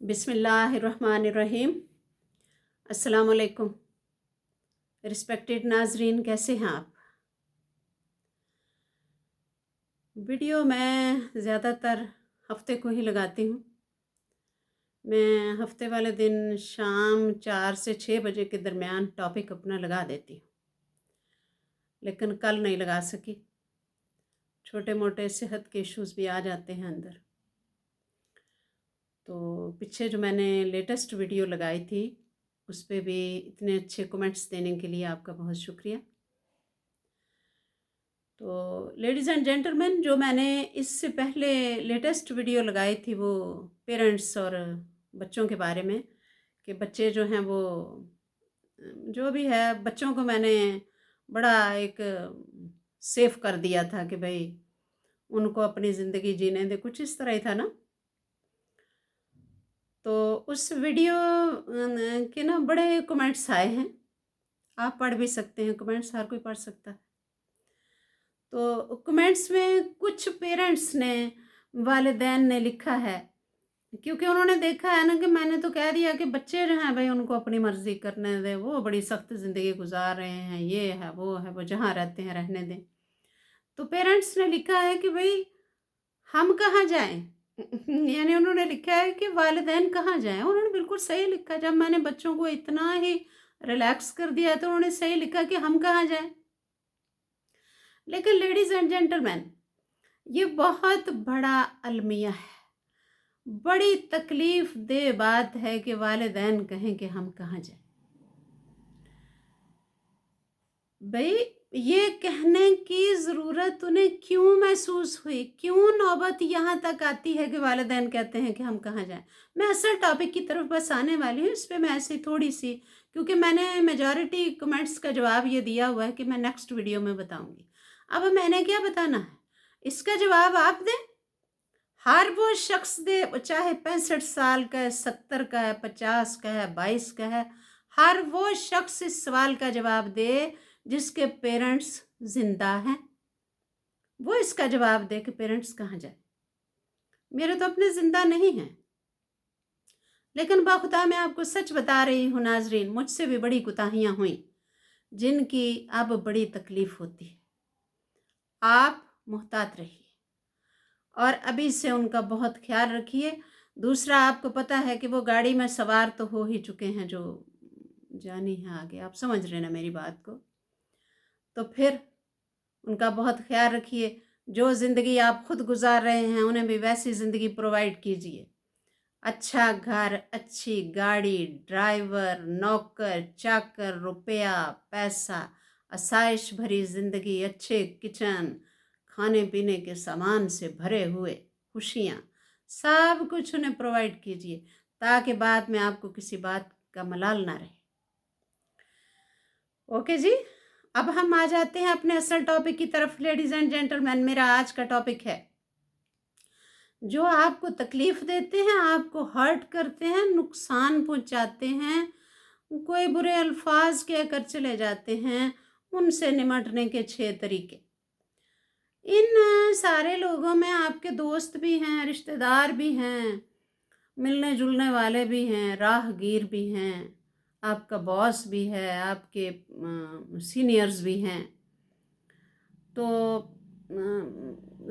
बिस्मिल्लाहिर्रहमानिर्रहीम। अस्सलामुअलैकुम। रिस्पेक्टेड नाजरीन, कैसे हैं आप? वीडियो मैं ज़्यादातर हफ्ते को ही लगाती हूँ। मैं हफ्ते वाले दिन शाम 4 से 6 बजे के दरमियान टॉपिक अपना लगा देती हूँ, लेकिन कल नहीं लगा सकी। छोटे मोटे सेहत के इश्यूज़ भी आ जाते हैं अंदर। तो पीछे जो मैंने लेटेस्ट वीडियो लगाई थी उस पे भी इतने अच्छे कमेंट्स देने के लिए आपका बहुत शुक्रिया। तो लेडीज़ एंड जेंटलमैन, जो मैंने इससे पहले लेटेस्ट वीडियो लगाई थी वो पेरेंट्स और बच्चों के बारे में, कि बच्चे जो हैं वो जो भी है, बच्चों को मैंने बड़ा एक सेफ कर दिया था कि भाई उनको अपनी ज़िंदगी जीने दे, कुछ इस तरह ही था ना। तो उस वीडियो के ना बड़े कमेंट्स आए हैं। आप पढ़ भी सकते हैं, कमेंट्स हर कोई पढ़ सकता है। तो कमेंट्स में कुछ पेरेंट्स ने, वालिदैन ने लिखा है, क्योंकि उन्होंने देखा है ना कि मैंने तो कह दिया कि बच्चे जो हैं भाई उनको अपनी मर्ज़ी करने दें, वो बड़ी सख्त ज़िंदगी गुजार रहे हैं, ये है वो जहाँ रहते हैं रहने दें। तो पेरेंट्स ने लिखा है कि भाई हम कहाँ जाएं। यानी उन्होंने लिखा है कि वालिदैन कहाँ जाएं। उन्होंने बिल्कुल सही लिखा। जब मैंने बच्चों को इतना ही रिलैक्स कर दिया तो उन्होंने सही लिखा कि हम कहाँ जाएं। लेकिन लेडीज़ एंड जेंटलमैन, ये बहुत बड़ा अलमिया है, बड़ी तकलीफ दे बात है कि वालिदैन कहें कि हम कहाँ जाएं। भाई ये कहने की ज़रूरत उन्हें क्यों महसूस हुई, क्यों नौबत यहाँ तक आती है कि वालिदैन कहते हैं कि हम कहाँ जाएं। मैं असल टॉपिक की तरफ बस आने वाली हूँ। इस पर मैं ऐसी थोड़ी सी, क्योंकि मैंने मेजॉरिटी कमेंट्स का जवाब ये दिया हुआ है कि मैं नेक्स्ट वीडियो में बताऊँगी। अब मैंने क्या बताना है, इसका जवाब आप दें। हर वो शख्स दे, चाहे 65 साल का है, 70 का है, 50 का है, 22 का है, हर वो शख्स इस सवाल का जवाब दे जिसके पेरेंट्स जिंदा हैं। वो इसका जवाब दे कि पेरेंट्स कहाँ जाए। मेरे तो अपने जिंदा नहीं हैं, लेकिन बाखुदा मैं आपको सच बता रही हूँ नाजरीन, मुझसे भी बड़ी कुताहियाँ हुई जिनकी अब बड़ी तकलीफ होती है। आप मुहतात रहिए और अभी से उनका बहुत ख्याल रखिए। दूसरा, आपको पता है कि वो गाड़ी में सवार तो हो ही चुके हैं, जो जानी है आगे, आप समझ रहे ना मेरी बात को। तो फिर उनका बहुत ख्याल रखिए। जो ज़िंदगी आप खुद गुजार रहे हैं उन्हें भी वैसी ज़िंदगी प्रोवाइड कीजिए। अच्छा घर, अच्छी गाड़ी, ड्राइवर, नौकर चाकर, रुपया पैसा, आसाइश भरी ज़िंदगी, अच्छे किचन, खाने पीने के सामान से भरे हुए, खुशियाँ, सब कुछ उन्हें प्रोवाइड कीजिए ताकि बाद में आपको किसी बात का मलाल ना रहे। ओके जी, अब हम आ जाते हैं अपने असल टॉपिक की तरफ। लेडीज़ एंड जेंटलमैन, मेरा आज का टॉपिक है जो आपको तकलीफ़ देते हैं, आपको हर्ट करते हैं, नुकसान पहुंचाते हैं, कोई बुरे अल्फाज कहकर चले जाते हैं, उनसे निमटने के 6 तरीके। इन सारे लोगों में आपके दोस्त भी हैं, रिश्तेदार भी हैं, मिलने जुलने वाले भी हैं, राहगीर भी हैं, आपका बॉस भी है, आपके सीनियर्स भी हैं। तो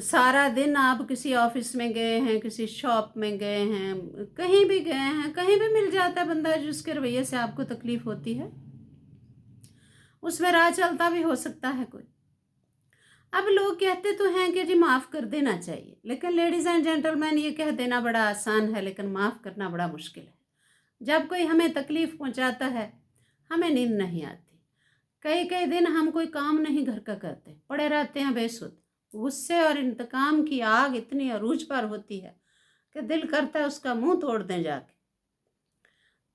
सारा दिन आप किसी ऑफिस में गए हैं, किसी शॉप में गए हैं, कहीं भी गए हैं, कहीं भी मिल जाता है बंदा जिसके रवैये से आपको तकलीफ होती है, उसमें राह चलता भी हो सकता है कोई। अब लोग कहते तो हैं कि जी माफ़ कर देना चाहिए, लेकिन लेडीज़ एंड जेंटलमैन, ये कह देना बड़ा आसान है लेकिन माफ़ करना बड़ा मुश्किल है। जब कोई हमें तकलीफ़ पहुंचाता है, हमें नींद नहीं आती, कई कई दिन हम कोई काम नहीं घर का करते, पड़े रहते हैं बेसुध। गुस्से और इंतकाम की आग इतनी अरूज पर होती है कि दिल करता है उसका मुंह तोड़ दें जाके।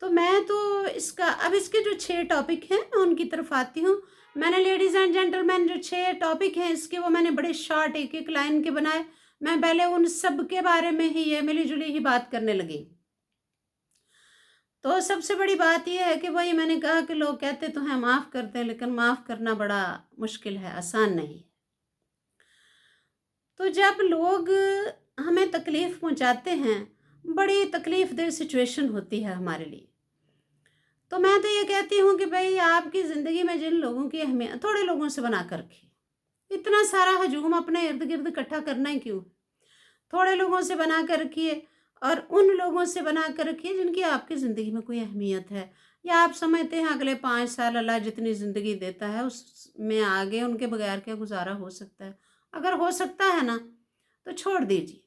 तो मैं तो इसके जो 6 टॉपिक हैं मैं उनकी तरफ आती हूँ। मैंने लेडीज़ एंड जेंटलमैन जो 6 टॉपिक हैं इसके, वो मैंने बड़े शॉर्ट एक एक लाइन के बनाए। मैं पहले उन सब के बारे में ही ये मिली जुली ही बात करने लगी। तो सबसे बड़ी बात यह है कि वही मैंने कहा कि लोग कहते तो हैं माफ़ करते हैं, लेकिन माफ़ करना बड़ा मुश्किल है, आसान नहीं। तो जब लोग हमें तकलीफ़ पहुंचाते हैं बड़ी तकलीफ़ दह सिचुएशन होती है हमारे लिए। तो मैं तो ये कहती हूँ कि भाई आपकी ज़िंदगी में जिन लोगों की अहमियत थोड़े लोगों से बना कर रखिए। इतना सारा हजूम अपने इर्द गिर्द इकट्ठा करना ही क्यों? थोड़े लोगों से बना कर रखिए और उन लोगों से बना कर रखिए जिनकी आपकी ज़िंदगी में कोई अहमियत है, या आप समझते हैं अगले 5 साल अल्लाह जितनी ज़िंदगी देता है उसमें आगे उनके बगैर क्या गुजारा हो सकता है। अगर हो सकता है ना तो छोड़ दीजिए,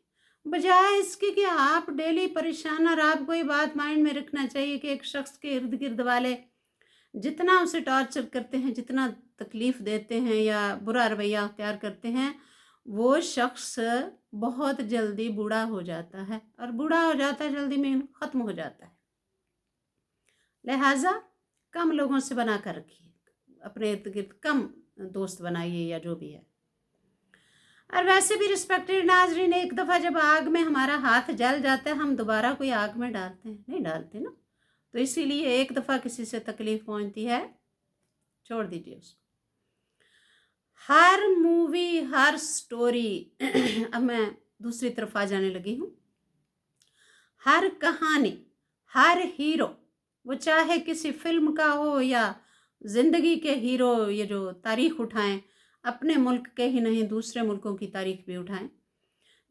बजाय इसके कि आप डेली परेशान। और आपको ये बात माइंड में रखना चाहिए कि एक शख्स के इर्द गिर्द वाले जितना उसे टॉर्चर करते हैं, जितना तकलीफ़ देते हैं या बुरा रवैया अख्तियार करते हैं, वो शख्स बहुत जल्दी बूढ़ा हो जाता है, और बूढ़ा हो जाता है जल्दी में ख़त्म हो जाता है। लिहाजा कम लोगों से बना कर रखिए, अपने इर्द गिर्द कम दोस्त बनाइए या जो भी है। और वैसे भी रिस्पेक्टेड नाजरीन, एक दफ़ा जब आग में हमारा हाथ जल जाता है, हम दोबारा कोई आग में डालते हैं? नहीं डालते ना। तो इसीलिए एक दफ़ा किसी से तकलीफ़ पहुंचती है, छोड़ दीजिए उसको। हर मूवी, हर स्टोरी अब मैं दूसरी तरफ आ जाने लगी हूँ। हर कहानी, हर हीरो, वो चाहे किसी फिल्म का हो या ज़िंदगी के हीरो, ये जो तारीख उठाएं, अपने मुल्क के ही नहीं दूसरे मुल्कों की तारीख भी उठाएं।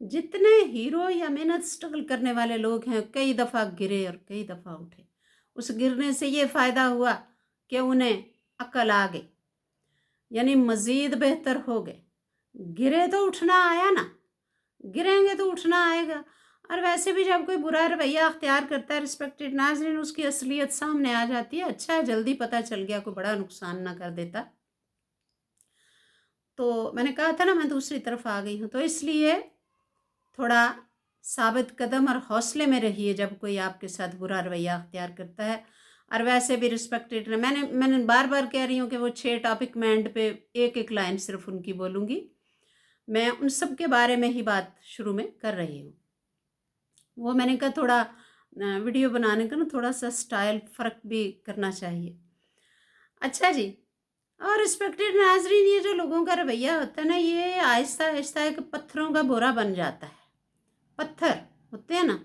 जितने हीरो या मेहनत स्ट्रगल करने वाले लोग हैं, कई दफ़ा गिरे और कई दफ़ा उठे। उस गिरने से ये फ़ायदा हुआ कि उन्हें अक्ल आ गई, यानी मज़ीद बेहतर हो गए। गिरे तो उठना आया ना, गिरेंगे तो उठना आएगा। और वैसे भी जब कोई बुरा रवैया अख्तियार करता है रिस्पेक्टेड नाज़रीन, उसकी असलियत सामने आ जाती है। अच्छा है जल्दी पता चल गया, कोई बड़ा नुकसान ना कर देता। तो मैंने कहा था ना मैं दूसरी तरफ आ गई हूँ, तो इसलिए थोड़ा साबित कदम और हौसले में रहिए जब कोई आपके साथ बुरा रवैया अख्तियार करता है। और वैसे भी रिस्पेक्टेड, मैंने बार बार कह रही हूँ कि वो 6 टॉपिक मैं एंड पे एक एक लाइन सिर्फ उनकी बोलूँगी। मैं उन सब के बारे में ही बात शुरू में कर रही हूँ। वो मैंने कहा थोड़ा वीडियो बनाने का ना थोड़ा सा स्टाइल फ़र्क भी करना चाहिए। अच्छा जी, और रिस्पेक्टेड नाजरीन, ये जो लोगों का रवैया होता है ना, ये आहिस्ता आहिस्ता एक पत्थरों का बोरा बन जाता है। पत्थर होते हैं ना,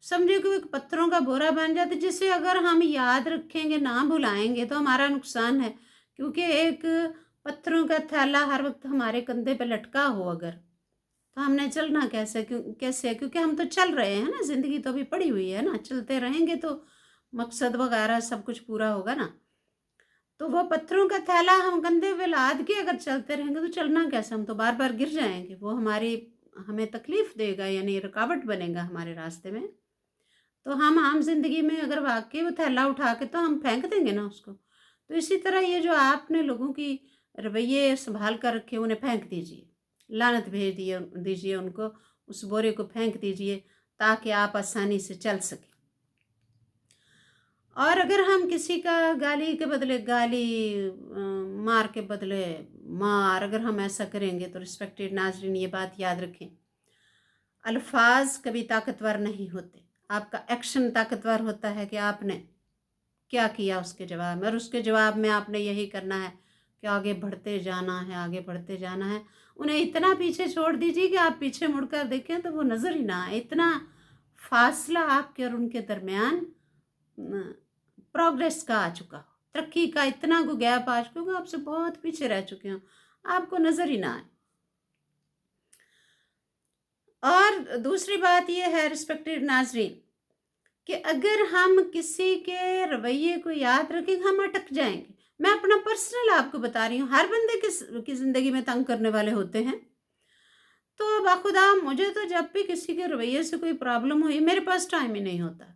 समझिए कि एक पत्थरों का बोरा बन जाता है, जिसे अगर हम याद रखेंगे ना भुलाएंगे तो हमारा नुकसान है। क्योंकि एक पत्थरों का थैला हर वक्त हमारे कंधे पे लटका हो अगर, तो हमने चलना कैसे? क्योंकि हम तो चल रहे हैं ना, ज़िंदगी तो अभी पड़ी हुई है ना, चलते रहेंगे तो मकसद वगैरह सब कुछ पूरा होगा ना। तो वो पत्थरों का थैला हम कंधे पे लाद के अगर चलते रहेंगे तो चलना कैसे? हम तो बार बार गिर जाएंगे, वो हमें तकलीफ़ देगा, यानी रुकावट बनेगा हमारे रास्ते में। तो हम आम ज़िंदगी में अगर वाकई वो थैला उठा के तो हम फेंक देंगे ना उसको। तो इसी तरह ये जो आपने लोगों की रवैये संभाल कर रखे, उन्हें फेंक दीजिए, लानत भेज दीजिए उनको, उस बोरे को फेंक दीजिए ताकि आप आसानी से चल सकें। और अगर हम किसी का गाली के बदले गाली, मार के बदले मार, अगर हम ऐसा करेंगे तो रिस्पेक्टेड नाजरीन ये बात याद रखें, अल्फाज कभी ताकतवर नहीं होते, आपका एक्शन ताकतवर होता है कि आपने क्या किया उसके जवाब में। और उसके जवाब में आपने यही करना है कि आगे बढ़ते जाना है, आगे बढ़ते जाना है। उन्हें इतना पीछे छोड़ दीजिए कि आप पीछे मुड़कर देखें तो वो नज़र ही ना आए। इतना फासला आपके और उनके दरमियान प्रोग्रेस का आ चुका हो, तरक्की का इतना को गैप आ चुका हो, आपसे बहुत पीछे रह चुके हो, आपको नज़र ही ना आए। और दूसरी बात यह है रिस्पेक्टेड नाजरीन कि अगर हम किसी के रवैये को याद रखेंगे हम अटक जाएंगे। मैं अपना पर्सनल आपको बता रही हूँ, हर बंदे की ज़िंदगी में तंग करने वाले होते हैं। तो बाखुदा मुझे तो जब भी किसी के रवैये से कोई प्रॉब्लम हुई, मेरे पास टाइम ही नहीं होता।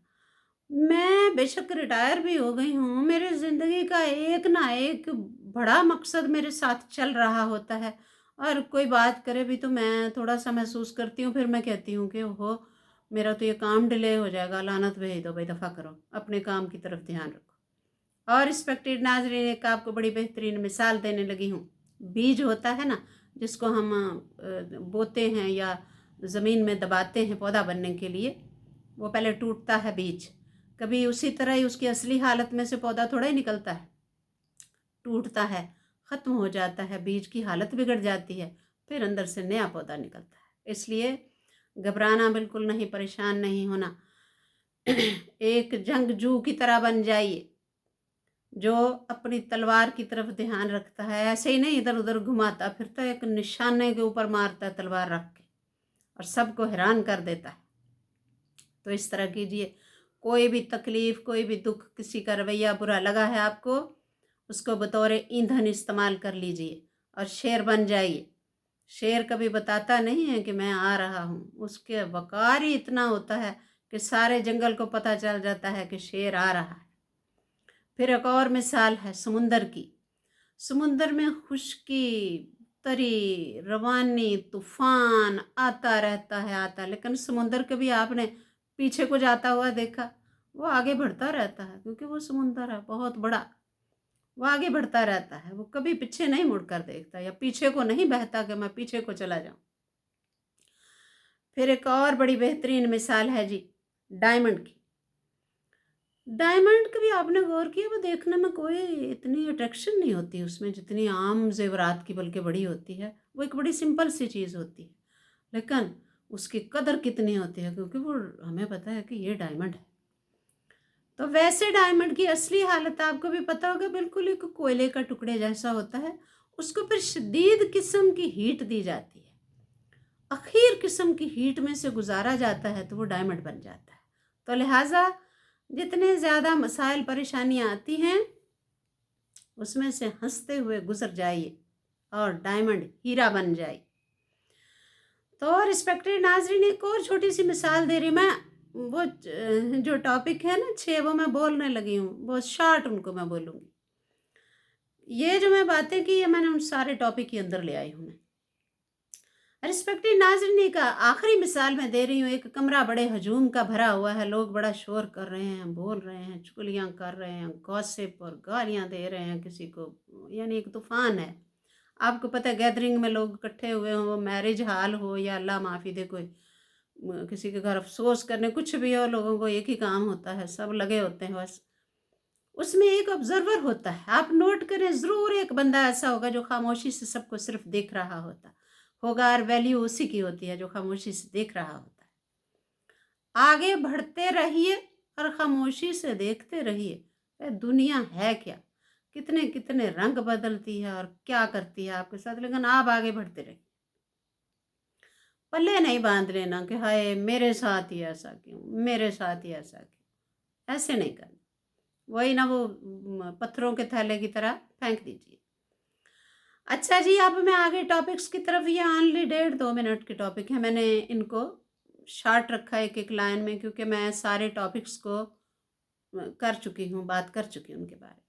मैं बेशक रिटायर भी हो गई हूँ, मेरी ज़िंदगी का एक ना एक बड़ा मकसद मेरे साथ चल रहा होता है। और कोई बात करे भी तो मैं थोड़ा-सा महसूस करती हूँ, फिर मैं कहती हूँ कि ओहो! मेरा तो ये काम डिले हो जाएगा, लानत भेज दो भाई, दफ़ा करो, अपने काम की तरफ ध्यान रखो। और रिस्पेक्टेड नाज़रीन, एक आपको बड़ी बेहतरीन मिसाल देने लगी हूँ। बीज होता है ना, जिसको हम बोते हैं या ज़मीन में दबाते हैं पौधा बनने के लिए, वो पहले टूटता है बीज। कभी उसी तरह ही उसकी असली हालत में से पौधा थोड़ा ही निकलता है, टूटता है, ख़त्म हो जाता है, बीज की हालत बिगड़ जाती है, फिर अंदर से नया पौधा निकलता है। इसलिए घबराना बिल्कुल नहीं, परेशान नहीं होना। एक जंगजू की तरह बन जाइए, जो अपनी तलवार की तरफ ध्यान रखता है, ऐसे ही नहीं इधर उधर घुमाता फिरता, एक निशाने के ऊपर मारता है तलवार रख के और सबको हैरान कर देता है। तो इस तरह कीजिए। कोई भी तकलीफ, कोई भी दुख, किसी का रवैया बुरा लगा है आपको, उसको बतौर ईंधन इस्तेमाल कर लीजिए और शेर बन जाइए। शेर कभी बताता नहीं है कि मैं आ रहा हूँ, उसके वकार ही इतना होता है कि सारे जंगल को पता चल जाता है कि शेर आ रहा है। फिर एक और मिसाल है समुंदर की। समुंदर में खुश्की, तरी, रवानी, तूफान आता रहता है आता, लेकिन समुंदर कभी आपने पीछे को जाता हुआ देखा? वो आगे बढ़ता रहता है, क्योंकि वो समुंदर है बहुत बड़ा। वो आगे बढ़ता रहता है, वो कभी पीछे नहीं मुड़कर देखता या पीछे को नहीं बहता कि मैं पीछे को चला जाऊं। फिर एक और बड़ी बेहतरीन मिसाल है जी डायमंड की। डायमंड कभी आपने गौर किया, वो देखने में कोई इतनी अट्रैक्शन नहीं होती उसमें जितनी आम जेवरात की बल्कि बड़ी होती है। वो एक बड़ी सिंपल सी चीज़ होती है, लेकिन उसकी कदर कितनी होती है, क्योंकि वो हमें पता है कि ये डायमंड है। तो वैसे डायमंड की असली हालत आपको भी पता होगा, बिल्कुल एक कोयले का टुकड़े जैसा होता है। उसको फिर शदीद किस्म की हीट दी जाती है, अखीर किस्म की हीट में से गुजारा जाता है तो वो डायमंड बन जाता है। तो लिहाजा जितने ज़्यादा मसाइल परेशानियाँ आती हैं, उसमें से हंसते हुए गुजर जाइए और डायमंड हीरा बन जाए। तो रिस्पेक्टेड नाजरीन, एक और छोटी सी मिसाल दे रही मैं। वो जो टॉपिक है ना 6, वो मैं बोलने लगी हूँ, बहुत शॉर्ट उनको मैं बोलूँगी। ये जो मैं बातें की, ये मैंने उन सारे टॉपिक के अंदर ले आई हूँ मैं। रिस्पेक्टेड नाज़रीन, का आखिरी मिसाल मैं दे रही हूँ। एक कमरा बड़े हजूम का भरा हुआ है, लोग बड़ा शोर कर रहे हैं, बोल रहे हैं, चुगलियाँ कर रहे हैं, गॉसिप और गालियाँ दे रहे हैं किसी को, यानी एक तूफान है। आपको पता है गैदरिंग में लोग इकट्ठे हुए हों, वो मैरिज हाल हो या अल्लाह माफ़ी दे कोई किसी के घर अफसोस करने, कुछ भी हो, लोगों को एक ही काम होता है, सब लगे होते हैं बस। उसमें एक ऑब्जर्वर होता है, आप नोट करें ज़रूर, एक बंदा ऐसा होगा जो खामोशी से सबको सिर्फ देख रहा होगा, और वैल्यू उसी की होती है जो खामोशी से देख रहा होता है। आगे बढ़ते रहिए और खामोशी से देखते रहिए दुनिया है क्या, कितने कितने रंग बदलती है और क्या करती है आपके साथ, लेकिन आप आगे बढ़ते रहिए। पल्ले नहीं बांध लेना कि हाय मेरे साथ ही ऐसा क्यों, मेरे साथ ही ऐसा क्यों, ऐसे नहीं करना। वही ना, वो पत्थरों के थैले की तरह फेंक दीजिए। अच्छा जी, अब मैं आगे टॉपिक्स की तरफ, ये ओनली 1.5-2 मिनट के टॉपिक है, मैंने इनको शार्ट रखा है एक एक लाइन में, क्योंकि मैं सारे टॉपिक्स को कर चुकी हूँ, बात कर चुकी हूँ उनके बारे में।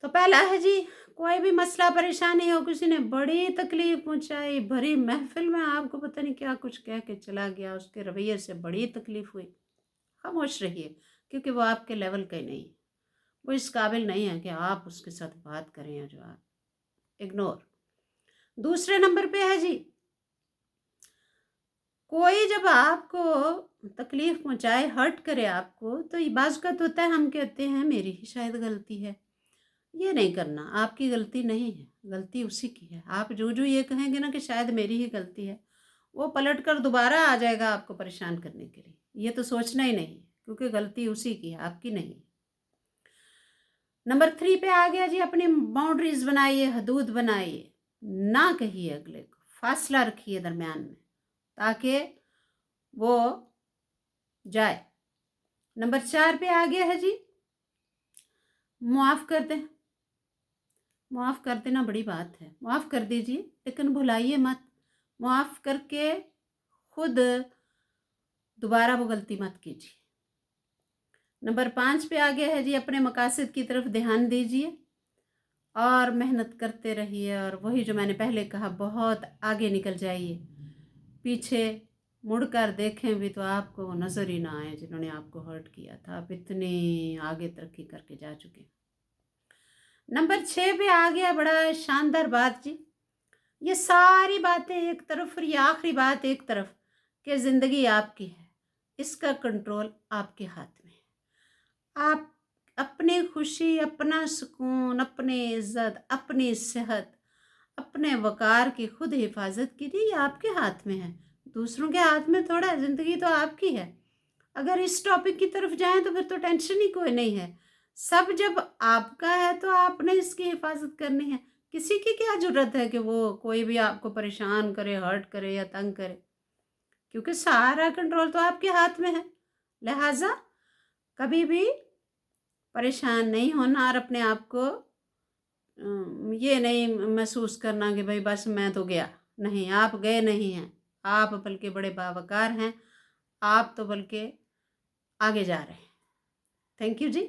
तो पहला है जी, कोई भी मसला परेशानी हो, किसी ने बड़ी तकलीफ पहुँचाई, भरी महफिल में आपको पता नहीं क्या कुछ कह के चला गया, उसके रवैये से बड़ी तकलीफ हुई, खामोश रहिए, क्योंकि वो आपके लेवल का ही नहीं है, वो इस काबिल नहीं है कि आप उसके साथ बात करें या जो आप इग्नोर। दूसरे नंबर पे है जी, कोई जब आपको तकलीफ पहुंचाए, हर्ट करे आपको, तो ये बाज़ होता है हम कहते हैं मेरी ही शायद गलती है। ये नहीं करना, आपकी गलती नहीं है, गलती उसी की है। आप जो जो ये कहेंगे ना कि शायद मेरी ही गलती है, वो पलट कर दोबारा आ जाएगा आपको परेशान करने के लिए। ये तो सोचना ही नहीं, क्योंकि गलती उसी की है, आपकी नहीं। नंबर 3 पे आ गया जी, अपनी बाउंड्रीज बनाइए, हदूद बनाइए, ना कहिए अगले को, फासला रखिए दरमियान में, ताकि वो जाए। नंबर 4 पे आ गया है जी, मुआफ़ कर दें। मुआफ़ कर देना बड़ी बात है, मुआफ़ कर दीजिए, लेकिन भुलाइए मत। मुआफ़ करके खुद दोबारा वो गलती मत कीजिए। नंबर 5 पे आ गया है जी, अपने मकासद की तरफ ध्यान दीजिए और मेहनत करते रहिए, और वही जो मैंने पहले कहा, बहुत आगे निकल जाइए। पीछे मुड़कर देखें भी तो आपको वो नज़र ही ना आए जिन्होंने आपको हर्ट किया था, आप इतने आगे तरक्की करके जा चुके हैं। नंबर 6 पे आ गया बड़ा शानदार बात जी, ये सारी बातें एक तरफ और ये आखिरी बात एक तरफ, कि ज़िंदगी आपकी है, इसका कंट्रोल आपके हाथ में है। आप अपनी खुशी, अपना सुकून, अपनी इज्जत, अपनी सेहत, अपने वकार की खुद हिफाजत कीजिए, ये आपके हाथ में है, दूसरों के हाथ में थोड़ा है। ज़िंदगी तो आपकी है, अगर इस टॉपिक की तरफ जाएं तो फिर तो टेंशन ही कोई नहीं है। सब जब आपका है तो आपने इसकी हिफाजत करनी है। किसी की क्या ज़रूरत है कि वो कोई भी आपको परेशान करे, हर्ट करे या तंग करे, क्योंकि सारा कंट्रोल तो आपके हाथ में है। लिहाजा कभी भी परेशान नहीं होना और अपने आप को ये नहीं महसूस करना कि भाई बस मैं तो गया। नहीं, आप गए नहीं हैं। आप बल्कि बड़े बावकार हैं। आप तो बल्कि आगे जा रहे हैं। Thank you ji.